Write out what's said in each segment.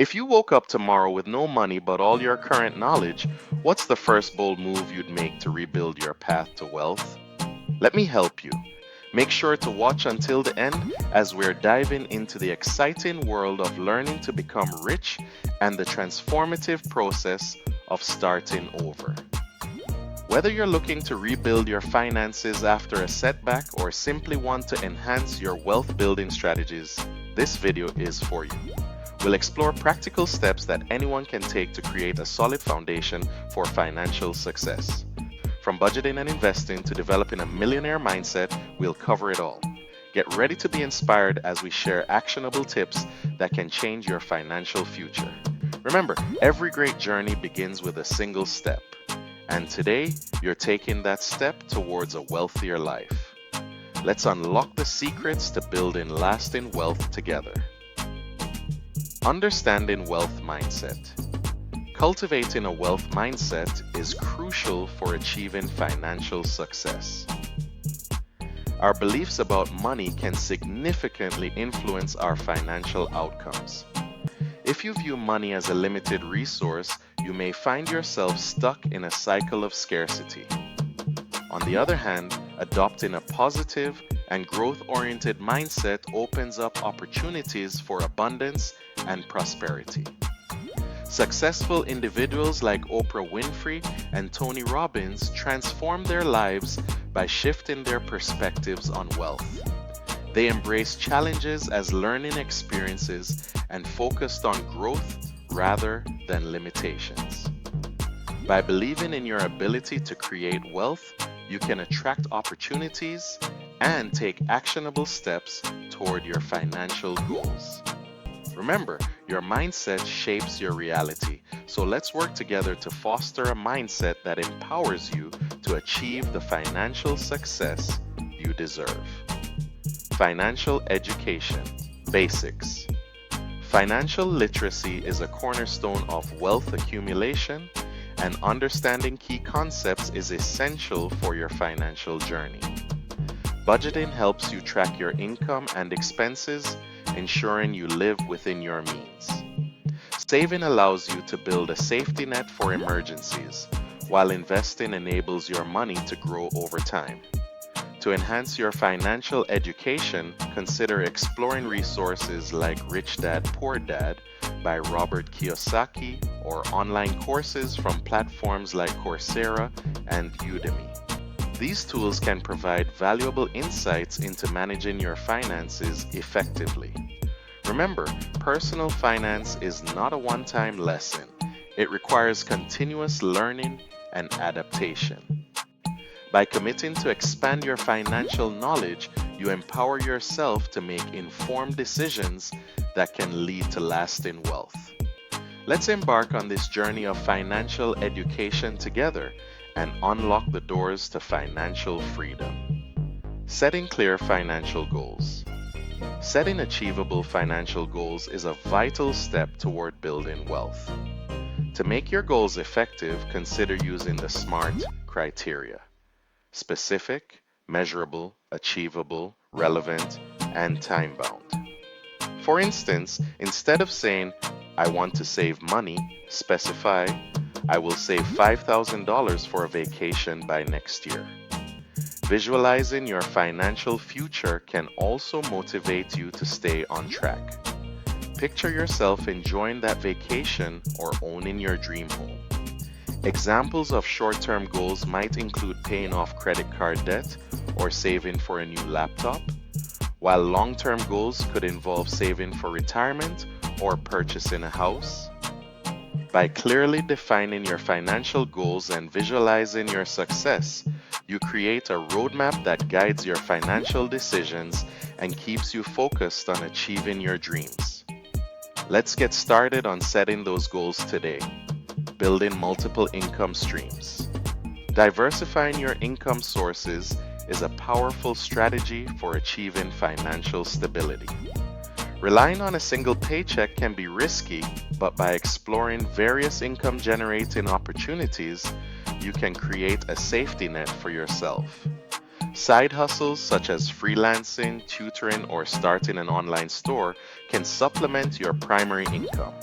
If you woke up tomorrow with no money but all your current knowledge, what's the first bold move you'd make to rebuild your path to wealth? Let me help you. Make sure to watch until the end as we're diving into the exciting world of learning to become rich and the transformative process of starting over. Whether you're looking to rebuild your finances after a setback or simply want to enhance your wealth building strategies, this video is for you. We'll explore practical steps that anyone can take to create a solid foundation for financial success. From budgeting and investing to developing a millionaire mindset, we'll cover it all. Get ready to be inspired as we share actionable tips that can change your financial future. Remember, every great journey begins with a single step. And today, you're taking that step towards a wealthier life. Let's unlock the secrets to building lasting wealth together. Understanding wealth mindset. Cultivating a wealth mindset is crucial for achieving financial success. Our beliefs about money can significantly influence our financial outcomes. If you view money as a limited resource, you may find yourself stuck in a cycle of scarcity. On the other hand, adopting a positive and growth-oriented mindset opens up opportunities for abundance and prosperity. Successful individuals like Oprah Winfrey and Tony Robbins transform their lives by shifting their perspectives on wealth. They embrace challenges as learning experiences and focused on growth rather than limitations. By believing in your ability to create wealth, you can attract opportunities and take actionable steps toward your financial goals. Remember, your mindset shapes your reality, so let's work together to foster a mindset that empowers you to achieve the financial success you deserve. Financial education basics. Financial literacy is a cornerstone of wealth accumulation, and understanding key concepts is essential for your financial journey. Budgeting helps you track your income and expenses, ensuring you live within your means. Saving allows you to build a safety net for emergencies, while investing enables your money to grow over time. To enhance your financial education, consider exploring resources like Rich Dad Poor Dad by Robert Kiyosaki or online courses from platforms like Coursera and Udemy. These tools can provide valuable insights into managing your finances effectively. Remember, personal finance is not a one-time lesson. It requires continuous learning and adaptation. By committing to expand your financial knowledge, you empower yourself to make informed decisions that can lead to lasting wealth. Let's embark on this journey of financial education together and unlock the doors to financial freedom. Setting clear financial goals. Setting achievable financial goals is a vital step toward building wealth. To make your goals effective, consider using the SMART criteria: specific, measurable, achievable, relevant, and time-bound. For instance, instead of saying, "I want to save money," specify, "I will save $5,000 for a vacation by next year." Visualizing your financial future can also motivate you to stay on track. Picture yourself enjoying that vacation or owning your dream home. Examples of short-term goals might include paying off credit card debt or saving for a new laptop, while long-term goals could involve saving for retirement or purchasing a house. By clearly defining your financial goals and visualizing your success, you create a roadmap that guides your financial decisions and keeps you focused on achieving your dreams. Let's get started on setting those goals today. Building multiple income streams. Diversifying your income sources is a powerful strategy for achieving financial stability. Relying on a single paycheck can be risky, but by exploring various income-generating opportunities, you can create a safety net for yourself. Side hustles such as freelancing, tutoring, or starting an online store can supplement your primary income.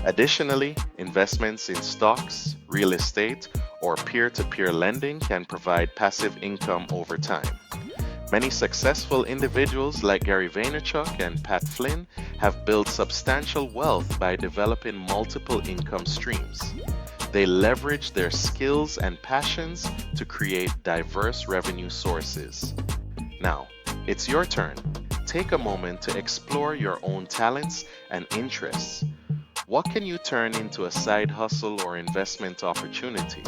Additionally, investments in stocks, real estate, or peer-to-peer lending can provide passive income over time. Many successful individuals like Gary Vaynerchuk and Pat Flynn have built substantial wealth by developing multiple income streams. They leverage their skills and passions to create diverse revenue sources. Now, it's your turn. Take a moment to explore your own talents and interests. What can you turn into a side hustle or investment opportunity?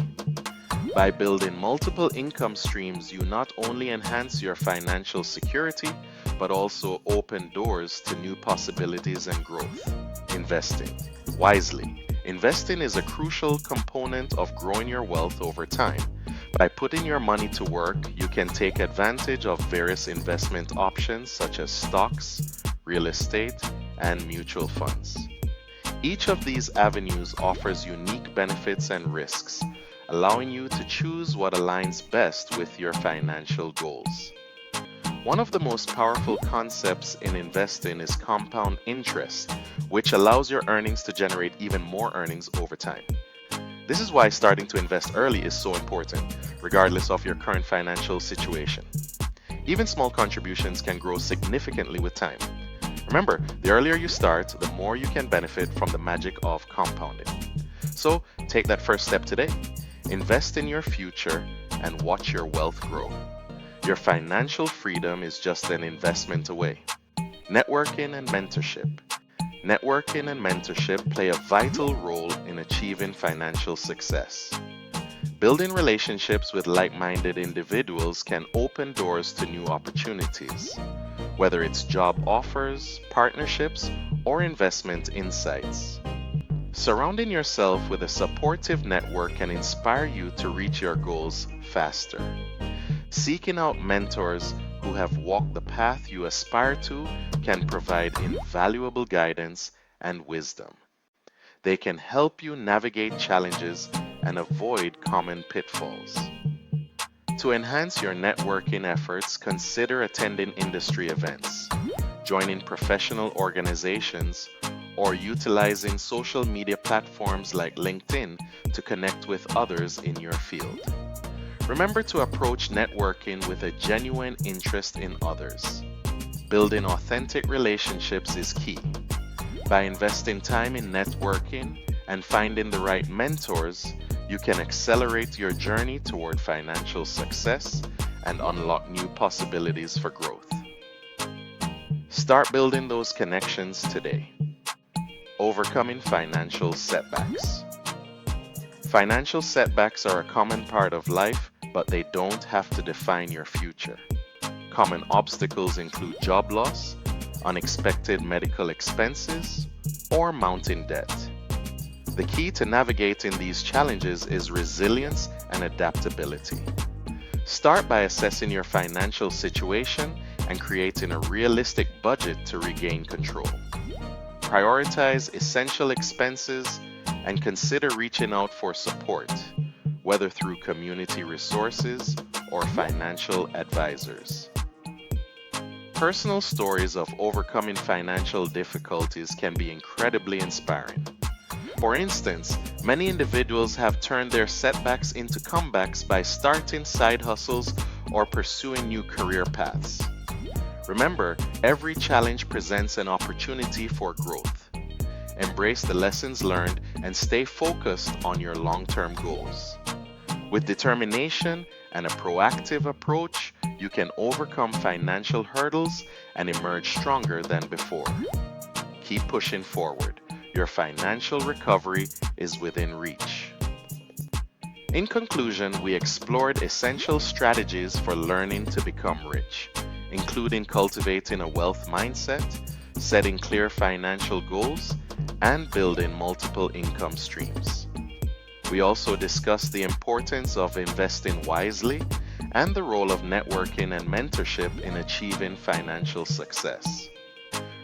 By building multiple income streams, you not only enhance your financial security, but also open doors to new possibilities and growth. Investing wisely. Investing is a crucial component of growing your wealth over time. By putting your money to work, you can take advantage of various investment options such as stocks, real estate, and mutual funds. Each of these avenues offers unique benefits and risks, allowing you to choose what aligns best with your financial goals. One of the most powerful concepts in investing is compound interest, which allows your earnings to generate even more earnings over time. This is why starting to invest early is so important, regardless of your current financial situation. Even small contributions can grow significantly with time. Remember, the earlier you start, the more you can benefit from the magic of compounding. So, take that first step today. Invest in your future and watch your wealth grow. Your financial freedom is just an investment away. Networking and mentorship. Networking and mentorship play a vital role in achieving financial success. Building relationships with like-minded individuals can open doors to new opportunities, whether it's job offers, partnerships, or investment insights. Surrounding yourself with a supportive network can inspire you to reach your goals faster. Seeking out mentors who have walked the path you aspire to can provide invaluable guidance and wisdom. They can help you navigate challenges and avoid common pitfalls. To enhance your networking efforts, consider attending industry events, joining professional organizations, or utilizing social media platforms like LinkedIn to connect with others in your field. Remember to approach networking with a genuine interest in others. Building authentic relationships is key. By investing time in networking and finding the right mentors, you can accelerate your journey toward financial success and unlock new possibilities for growth. Start building those connections today. Overcoming financial setbacks. Financial setbacks are a common part of life, but they don't have to define your future. Common obstacles include job loss, unexpected medical expenses, or mounting debt. The key to navigating these challenges is resilience and adaptability. Start by assessing your financial situation and creating a realistic budget to regain control. Prioritize essential expenses and consider reaching out for support, whether through community resources or financial advisors. Personal stories of overcoming financial difficulties can be incredibly inspiring. For instance, many individuals have turned their setbacks into comebacks by starting side hustles or pursuing new career paths. Remember, every challenge presents an opportunity for growth. Embrace the lessons learned and stay focused on your long-term goals. With determination and a proactive approach, you can overcome financial hurdles and emerge stronger than before. Keep pushing forward. Your financial recovery is within reach. In conclusion, we explored essential strategies for learning to become rich, including cultivating a wealth mindset, setting clear financial goals, and building multiple income streams. We also discussed the importance of investing wisely and the role of networking and mentorship in achieving financial success.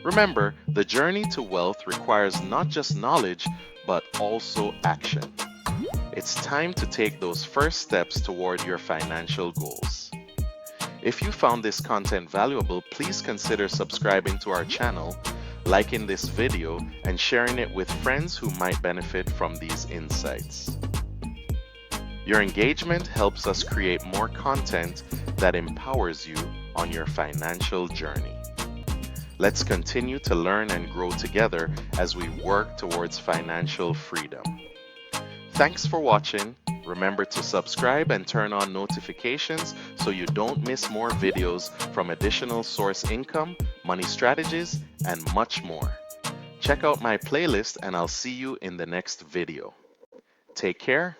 Remember, the journey to wealth requires not just knowledge, but also action. It's time to take those first steps toward your financial goals. If you found this content valuable, please consider subscribing to our channel, liking this video, and sharing it with friends who might benefit from these insights. Your engagement helps us create more content that empowers you on your financial journey. Let's continue to learn and grow together as we work towards financial freedom. Thanks for watching. Remember to subscribe and turn on notifications so you don't miss more videos from additional source income, money strategies, and much more. Check out my playlist and I'll see you in the next video. Take care.